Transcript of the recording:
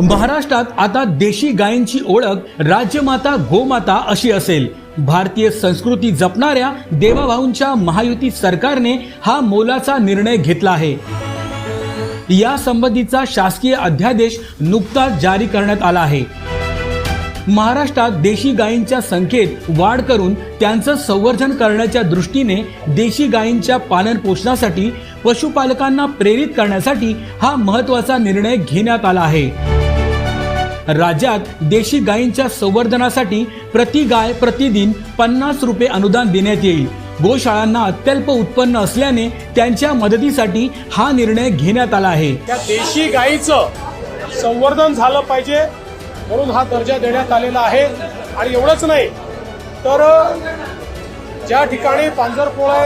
महाराष्ट्रात आता देशी गायींची ओळख राजमाता गोमाता अशी असेल। भारतीय संस्कृती जपणाऱ्या देवाभाऊंच्या महायुती सरकारने हा मोलाचा निर्णय घेतला आहे। या संबंधीचा शासकीय अध्यादेश नुकताच जारी करण्यात आला आहे। महाराष्ट्रात देशी गायींच्या संख्येत वाढ करून त्यांचं संवर्धन करण्याच्या दृष्टीने देशी गायींच्या पालन पोषणासाठी पशुपालकांना प्रेरित करण्यासाठी हा महत्त्वाचा निर्णय घेण्यात आला आहे। राज्यात देशी गायींच्या संवर्धनासाठी प्रति गाय प्रतिदिन 50 रुपये अनुदान देण्यात येईल। गोशाळांना अत्यल्प उत्पन्न असल्याने त्यांच्या मदतीसाठी हा निर्णय घेण्यात आला आहे। त्या देशी गायीचं संवर्धन झालं पाहिजे म्हणून हा दर्जा देण्यात आलेला आहे। आणि एवढंच नाही तर ज्या ठिकाणी पांजरपोळा